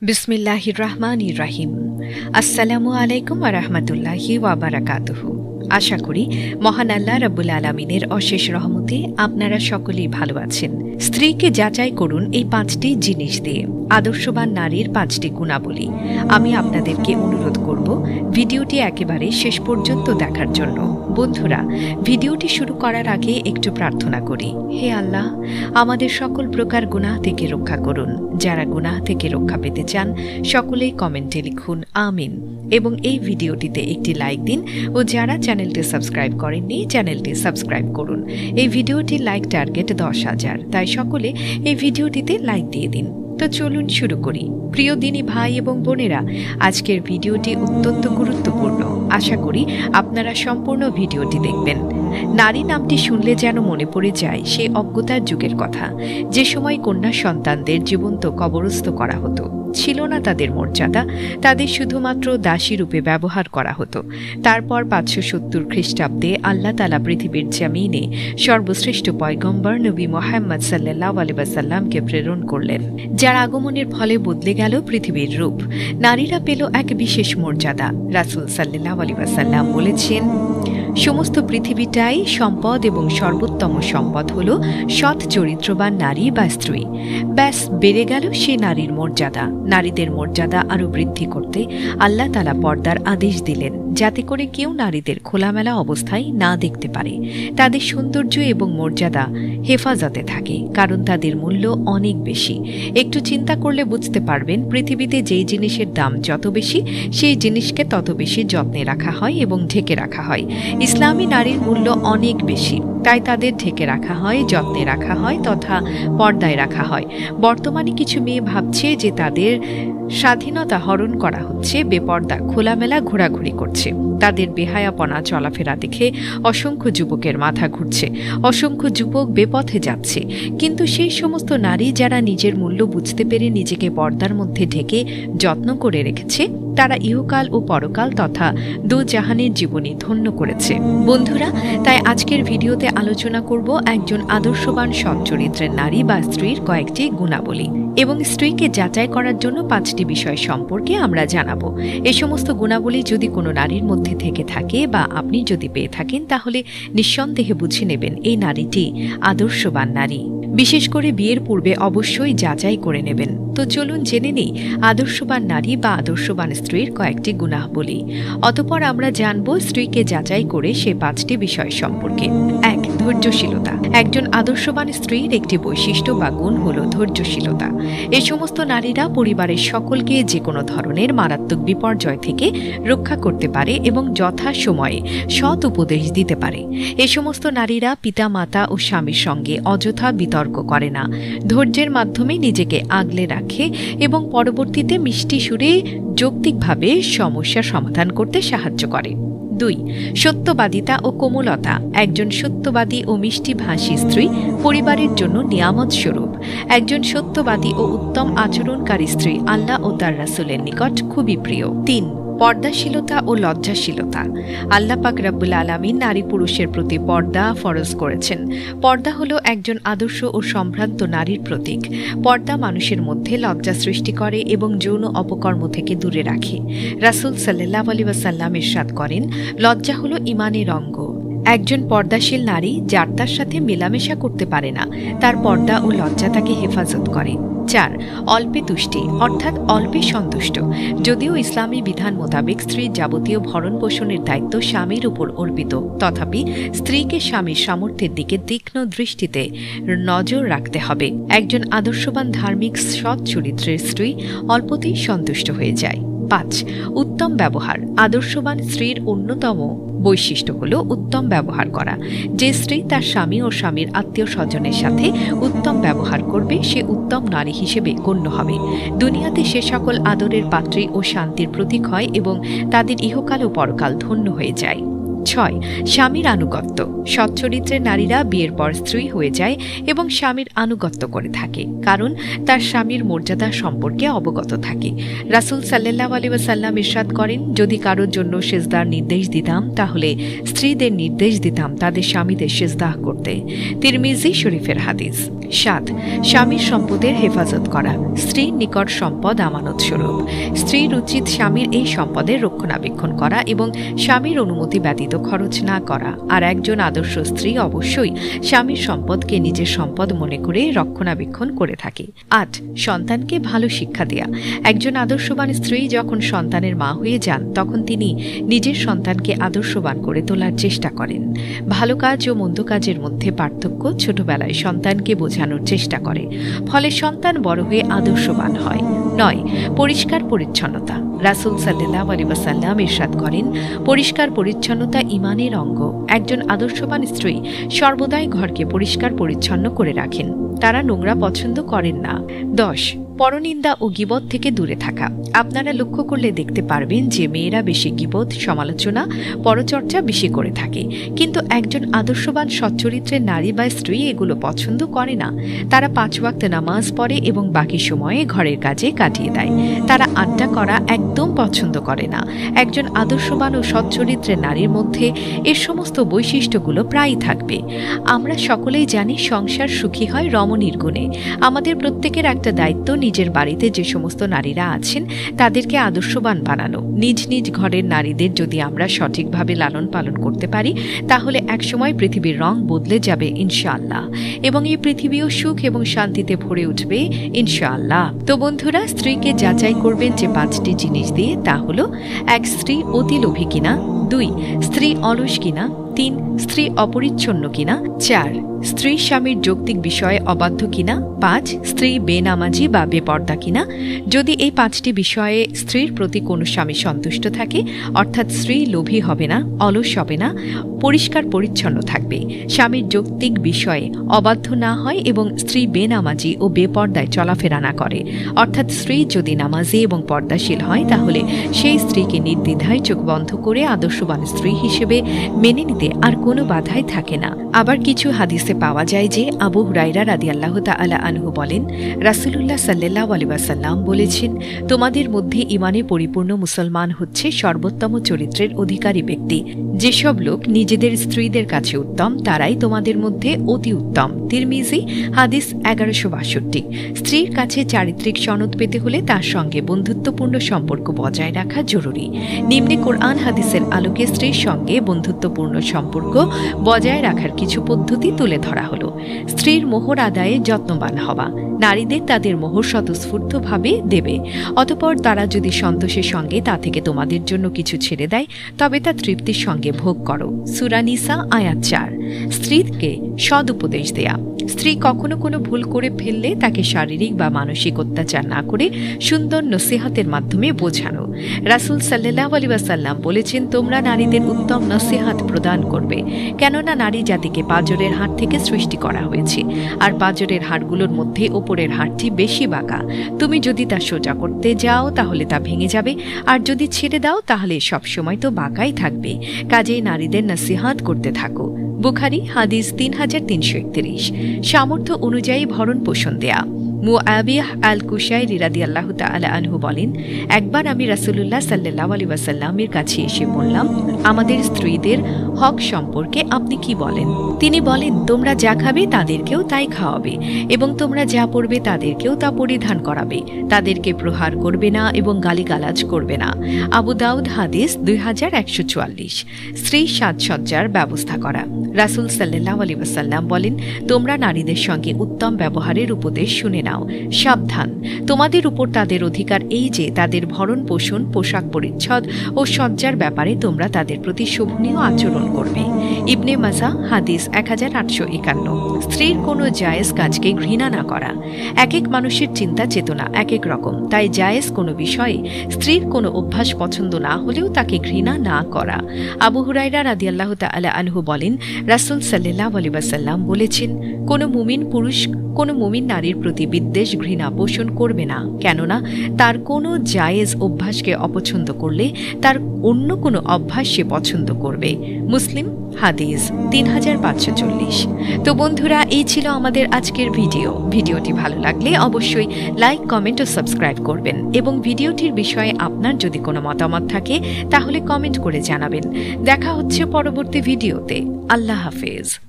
বিসমিল্লাহির রহমানির রহিম। আসসালামু আলাইকুম ওয়া রাহমাতুল্লাহি ওয়া বারাকাতুহু। আশা করি মহান আল্লাহ রাব্বুল আলামিনের অশেষ রহমতে আপনারা সকলেই ভালো আছেন। স্ত্রীকে যাচাই করুন এই 5টি জিনিস দিয়ে। আদর্শবান নারীর 5টি গুণাবলী। আমি আপনাদেরকে অনুরোধ করব ভিডিওটি একেবারে শেষ পর্যন্ত দেখার জন্য। বন্ধুরা, ভিডিওটি শুরু করার আগে একটু প্রার্থনা করি। হে আল্লাহ, আমাদের সকল প্রকার গুনাহ থেকে রক্ষা করুন। যারা গুনাহ থেকে রক্ষা পেতে চান সকলেই কমেন্টে লিখুন আমিন এবং এই ভিডিওটিতে একটি লাইক দিন ও যারা চ্যানেলটি সাবস্ক্রাইব করেননি চ্যানেলটি সাবস্ক্রাইব করুন। এই ভিডিওটির লাইক টার্গেট 10,000, তাই সকলে এই ভিডিওটিতে লাইক দিয়ে দিন। তো চলুন শুরু করি। প্রিয় দিনী ভাই এবং বোনেরা, আজকের ভিডিওটি অত্যন্ত গুরুত্বপূর্ণ। আশা করি আপনারা সম্পূর্ণ ভিডিওটি দেখবেন। নারী নামটি শুনলে যেন মনে পড়ে যায় সেই অজ্ঞতার যুগের কথা, যে সময় কন্যা সন্তানদের জীবন্ত কবরস্থ করা হতো। ছিল না তাদের মর্যাদা, তাদের শুধুমাত্র দাসী রূপে ব্যবহার করা হতো। তারপর 570 খ্রিস্টাব্দে আল্লাহ তাআলা পৃথিবীর জমিনে সর্বশ্রেষ্ঠ পয়গম্বর নবী মুহাম্মদ সাল্লাল্লাহু আলাইহি ওয়াসাল্লামকে প্রেরণ করলেন, যার আগমনের ফলে বদলে গেল পৃথিবীর রূপ। নারীরা পেল এক বিশেষ মর্যাদা। রাসূল সাল্লাল্লাহু আলাইহি ওয়াসাল্লাম বলেছেন, সমস্ত পৃথিবীটাই সম্পদ এবং সর্বোত্তম সম্পদ হল সৎ চরিত্রবান নারী বা স্ত্রী। ব্যাস, বেড়ে গেল সে নারীর মর্যাদা। নারীদের মর্যাদা আরও বৃদ্ধি করতে আল্লাহ তাআলা পর্দার আদেশ দিলেন, যাতে করে কেউ নারীদের খোলামেলা অবস্থায় না দেখতে পারে। তাদের সৌন্দর্য এবং মর্যাদা হেফাজতে থাকে, কারণ তাদের মূল্য অনেক বেশি। একটু চিন্তা করলে বুঝতে পারবেন, পৃথিবীতে যেই জিনিসের দাম যত বেশি, সেই জিনিসকে তত বেশি যত্নে রাখা হয় এবং ঢেকে রাখা হয়। ইসলামী নারীর মূল্য অনেক বেশি, তাই তাদের ঢেকে রাখা হয়, যত্নে রাখা হয় তথা পর্দায় রাখা হয়। বর্তমানে কিছু মেয়ে ভাবছে যে তাদের স্বাধীনতা হরণ করা হচ্ছে, বেপর্দা খোলামেলা ঘোরাঘুরি করছে। তাদের বেহায়াপনা চলাফেরা দেখে অসংখ্য যুবকের মাথা ঘুরছে, অসংখ্য যুবক বেপথে যাচ্ছে। কিন্তু সেই সমস্ত নারী যারা নিজের মূল্য বুঝতে পেরে নিজেকে পর্দার মধ্যে ঢেকে যত্ন করে রেখেছে, তারা ইহকাল ও পরকাল তথা দোজাহানের জীবনী ধন্য করেছে। বন্ধুরা, তাই আজকের ভিডিওতে আলোচনা করব একজন আদর্শবান সৎ চরিত্রের নারী বা স্ত্রীর কয়েকটি গুণাবলী এবং স্ত্রীকে যাচাই করার জন্য 5টি বিষয় সম্পর্কে আমরা জানাবো। এই সমস্ত গুণাবলী যদি কোনো নারীর মধ্যে থেকে থাকে বা আপনি যদি পেয়ে থাকেন, তাহলে নিঃসন্দেহে বুঝে নেবেন এই নারীটি আদর্শবান নারী। বিশেষ করে বিয়ের পূর্বে অবশ্যই যাচাই করে নেবেন। তো চলুন জেনে নেই আদর্শবান নারী বা আদর্শবান স্ত্রীর কয়েকটি গুণাবলী। অতঃপর আমরা জানব স্ত্রীকে যাচাই করে সে 5টি বিষয় সম্পর্কে। 1. ধৈর্যশীলতা। একজন আদর্শবান স্ত্রীর একটি বৈশিষ্ট্য বা গুণ হল ধৈর্যশীলতা। এই সমস্ত নারীরা পরিবারের সকলকে যে কোনো ধরনের মারাত্মক বিপর্যয় থেকে রক্ষা করতে পারে এবং যথাসময়ে সৎ উপদেশ দিতে পারে। এই সমস্ত নারীরা পিতা মাতা ও স্বামীর সঙ্গে অযথা বিতর্ক করে না, ধৈর্যের মাধ্যমে নিজেকে আগলে রাখে এবং পরবর্তীতে মিষ্টি সুরে যৌক্তিকভাবে সমস্যার সমাধান করতে সাহায্য করে। 2. সত্যবাদিতা ও কোমলতা। একজন সত্যবাদী ও মিষ্টিভাষী স্ত্রী পরিবারের জন্য নিয়ামত স্বরূপ। একজন সত্যবাদী ও উত্তম আচরণকারী স্ত্রী আল্লাহ ও তার রাসূলের নিকট খুবই প্রিয়। 3. পর্দাশীলতা ও লজ্জাশীলতা। আল্লাহ পাক রব্বুল আলামিন নারী পুরুষের প্রতি পর্দা ফরজ করেছেন। পর্দা হলো একজন আদর্শ ও সম্ভ্রান্ত নারীর প্রতীক। পর্দা মানুষের মধ্যে লজ্জা সৃষ্টি করে এবং যৌন অপকর্ম থেকে দূরে রাখে। রাসূল সাল্লাল্লাহু আলাইহি ওয়াসাল্লাম ইরশাদ করেন, লজ্জা হলো ঈমানের অঙ্গ। একজন পর্দাশীল নারী যার তার সাথে মেলামেশা করতে পারে না, তার পর্দা ও লজ্জা তাকে হেফাজত করে। 4. অল্পে তুষ্টি, অর্থাৎ অল্পে সন্তুষ্ট। যদিও ইসলামী বিধান মোতাবেক স্ত্রীর যাবতীয় ভরণ পোষণের দায়িত্ব স্বামীর উপর অর্পিত, তথাপি স্ত্রীকে স্বামীর সামর্থ্যের দিকে তীক্ষ্ণ দৃষ্টিতে নজর রাখতে হবে। একজন আদর্শবান ধার্মিক সৎ চরিত্রের স্ত্রী অল্পতেই সন্তুষ্ট হয়ে যায়। 5. উত্তম ব্যবহার। আদর্শবান স্ত্রীর অন্যতম বৈশিষ্ট্য হল উত্তম ব্যবহার করা। যে স্ত্রী তার স্বামী ও স্বামীর আত্মীয় স্বজনের সাথে উত্তম ব্যবহার করবে, সে উত্তম নারী হিসেবে গণ্য হবে। দুনিয়াতে সে সকল আদরের পাত্রী ও শান্তির প্রতীক হয় এবং তাদের ইহকাল ও পরকাল ধন্য হয়ে যায়। 6 স্বামীর আনুগত্য। সচ্চরিত্রের নারীরা বিয়ের পর স্ত্রী হয়ে যায় এবং স্বামীর আনুগত্য করে থাকে, কারণ তার স্বামীর মর্যাদা সম্পর্কে অবগত থাকে। রাসূল সাল্লাল্লাহু আলাইহি ওয়াসাল্লাম ইরশাদ করেন, যদি কারোর জন্য সিজদার নির্দেশ দিতাম তাহলে স্ত্রীদের নির্দেশ দিতাম তাদের স্বামীদের সিজদাহ করতে। তিরমিজি শরীফের হাদিস। 7 স্বামীর সম্পদের হেফাজত করা। স্ত্রীর নিকট সম্পদ আমানত স্বরূপ। স্ত্রীর উচিত স্বামীর এই সম্পদের রক্ষণাবেক্ষণ করা এবং স্বামীর অনুমতি ব্যতীত খরচ না করা। আর একজন আদর্শ স্ত্রী অবশ্যই স্বামীর সম্পদকে নিজের সম্পদ মনে করে রক্ষণাবেক্ষণ করে থাকে। 8 সন্তানকে ভালো শিক্ষা দেয়া। একজন আদর্শবান স্ত্রী যখন সন্তানের মা হয়ে যান তখন তিনি নিজের সন্তানকে আদর্শবান করে তোলার চেষ্টা করেন। ভালো কাজ ও মন্দ কাজের মধ্যে পার্থক্য ছোটবেলায় সন্তানকে বোঝানোর চেষ্টা করে, ফলে সন্তান বড় হয়ে আদর্শবান হয়। 9 পরিষ্কার পরিচ্ছন্নতা। রাসূল সাল্লাল্লাহু আলাইহি ওয়াসাল্লাম ইরশাদ করেন, পরিষ্কার পরিচ্ছন্নতা ঈমানের অঙ্গ। একজন আদর্শবান স্ত্রী সর্বদাই ঘরকে পরিষ্কার পরিচ্ছন্ন করে রাখেন, তারা নোংরা পছন্দ করেন না। 10 পরনিন্দা ও গীবত থেকে দূরে থাকা। আপনারা লক্ষ্য করলে দেখতে পারবেন যে মেয়েরা বেশি গীবত, সমালোচনা, পরচর্চা বেশি করে থাকে, কিন্তু একজন আদর্শবান সচ্চরিত্রের নারী বা স্ত্রী এগুলো পছন্দ করে না। তারা 5 ওয়াক্ত নামাজ পড়ে এবং বাকি সময়ে ঘরের কাজে কাটিয়ে দেয়। তারা আড্ডা করা একদম পছন্দ করে না। একজন আদর্শবান ও সচ্চরিত্রের নারীর মধ্যে এর সমস্ত বৈশিষ্ট্যগুলো প্রায়ই থাকবে। আমরা সকলেই জানি সংসার সুখী হয় রমণীর গুণে। আমাদের প্রত্যেকের একটা দায়িত্ব নিজের বাড়িতে যে সমস্ত নারীরা আছেন তাদেরকে আদর্শবান বানানো। নিজ নিজ ঘরের নারীদের যদি আমরা সঠিকভাবে লালন পালন করতে পারি তাহলে একসময় পৃথিবীর রং বদলে যাবে ইনশাআল্লাহ, এবং এই পৃথিবীও সুখ এবং শান্তিতে ভরে উঠবে ইনশাআল্লাহ। তো বন্ধুরা, স্ত্রীকে যাচাই করবেন যে 5টি জিনিস দিয়ে, তা হলো 1 স্ত্রী অতি লোভী কিনা, 2 স্ত্রী অলস কিনা, 3 স্ত্রী অপরিচ্ছন্ন কিনা, 4 স্ত্রী স্বামীর যৌক্তিক বিষয়ে অবাধ্য কিনা, 5 স্ত্রী বেনামাজি বা বেপর্দা কিনা। যদি এই 5টি বিষয়ে স্ত্রীর প্রতি কোনো স্বামী সন্তুষ্ট থাকে, অর্থাৎ স্ত্রী লোভী হবে না, অলস হবে না, পরিষ্কার পরিচ্ছন্ন থাকবে, স্বামীর যৌক্তিক বিষয়ে অবাধ্য না হয় এবং স্ত্রী বেনামাজি ও বেপর্দায় চলাফেরা না করে, অর্থাৎ স্ত্রী যদি নামাজি এবং পর্দাশীল হয় তাহলে সেই স্ত্রীকে নির্দ্বিধায় চোখ বন্ধ করে আদর্শবান স্ত্রী হিসেবে মেনে নিতে আর কোনো বাধাই থাকে না। আবার কিছু হাদিসে পাওয়া যায় যে আবু হুরায়রা রাদিয়াল্লাহু তাআলা আনহু বলেন, রাসূলুল্লাহ সাল্লাল্লাহু আলাইহি ওয়াসাল্লাম বলেছেন, তোমাদের মধ্যে ঈমানে পরিপূর্ণ মুসলমান হচ্ছে সর্বোত্তম চরিত্রের অধিকারী ব্যক্তি। যেসব লোক নিজেদের স্ত্রীদের কাছে উত্তম তারাই তোমাদের মধ্যে অতি উত্তম। তিরমিজি হাদিস 1162। স্ত্রীর কাছে চারিত্রিক সনদ পেতে হলে তার সঙ্গে বন্ধুত্বপূর্ণ সম্পর্ক বজায় রাখা জরুরি। নিম্নে কোরআন হাদিসের আলোকে স্ত্রীর সঙ্গে বন্ধুত্বপূর্ণ সম্পর্ক বজায় রাখার কিছু পদ্ধতি তুলে ধরা হলো। স্ত্রীর মোহর আদায়ে যত্নবান হওয়া। নারীদের তাদের মোহর স্বতঃস্ফূর্তভাবে দেবে, অতঃপর তারা যদি সন্তোষের সঙ্গে তা থেকে তোমাদের জন্য কিছু ছেড়ে দেয় তবে তা তৃপ্তির সঙ্গে ভোগ করো। সূরা নিসা আয়াত 4। স্ত্রীকে সদুপদেশ দেয়া। স্ত্রী কখনো কোনো ভুল করে ফেললে তাকে শারীরিক বা মানসিক অত্যাচার না করে সুন্দর নসিহতের মাধ্যমে বোঝানো। রাসূল সাল্লাল্লাহু আলাইহি ওয়াসাল্লাম বলেছেন, তোমরা নারীদের উত্তম নসিহত প্রদান করবে, কেননা নারী জাতিকে পাঁজরের হাড় থেকে সৃষ্টি করা হয়েছে, আর পাঁজরের হাড়গুলোর মধ্যে ওপরের হাড়টি বেশি বাঁকা। তুমি যদি তা সোজা করতে যাও তাহলে তা ভেঙে যাবে, আর যদি ছেড়ে দাও তাহলে সবসময় তো বাঁকাই থাকবে। কাজেই নারীদের নসিহত করতে থাকো। বুখারী হাদিস 3331। সামর্থ্য অনুযায়ী ভরণ পোষণ দেয়া। মুআবিয়াহ আল কুশাইরি রাদিয়াল্লাহু তাআলা আনহু বলেন, একবার আমি রাসূলুল্লাহ সাল্লাল্লাহু আলাইহি ওয়াসাল্লামের কাছে এসে বললাম, আমাদের স্ত্রীদের হক সম্পর্কে আপনি কি বলেন? তিনি বলেন, তোমরা যা খাবে তাদেরকেও তাই খাওয়াবে, এবং তোমরা যা পরবে তাদেরকেও তা পরিধান করাবে, তাদেরকে প্রহার করবে না এবং গালিগালাজ করবে না। আবু দাউদ হাদিস 2144। স্ত্রী সাজসজ্জার ব্যবস্থা করা। রাসূল সাল্লাল্লাহু আলাইহি ওয়াসাল্লাম বলেন, তোমরা নারীদের সঙ্গে উত্তম ব্যবহারের উপদেশ শুনে নাও। সাবধান, তোমাদের উপর তাদের অধিকার এই যে তাদের ভরণ পোষণ, পোশাক পরিচ্ছদ ও সজ্জার ব্যাপারে তোমরা তাদের প্রতি শোভনীয় আচরণ করবে। ইবনে মাজাহ হাদিস 1851। স্ত্রীর কোনো জায়েজ কাজকে ঘৃণা না করা। এক এক মানুষের চিন্তা চেতনা এক এক রকম, তাই জায়েজ কোনো বিষয়ে স্ত্রীর কোনো অভ্যাস পছন্দ না হলেও তাকে ঘৃণা না করা। আবু হুরায়রা রাদিয়াল্লাহু তাআলা আনহু বলেন, রাসূল সাল্লাল্লাহু আলাইহি ওয়াসাল্লাম বলেছেন, কোনো মুমিন পুরুষ কোনো মুমিন নারীর প্রতি বিদ্বেষ ঘৃণা পোষণ করবে না, কেননা তার কোনো জায়েজ অভ্যাসকে অপছন্দ করলে তার অন্য কোনো অভ্যাস সে পছন্দ করবে। মুসলিম হাদিস 3540। তো বন্ধুরা, এই ছিল আমাদের আজকের ভিডিওটি ভালো লাগলে অবশ্যই লাইক, কমেন্ট ও সাবস্ক্রাইব করবেন এবং ভিডিওটির বিষয়ে আপনার যদি কোনো মতামত থাকে তাহলে কমেন্ট করে জানাবেন। দেখা হচ্ছে পরবর্তী ভিডিওতে। আল্লাহ হাফেজ।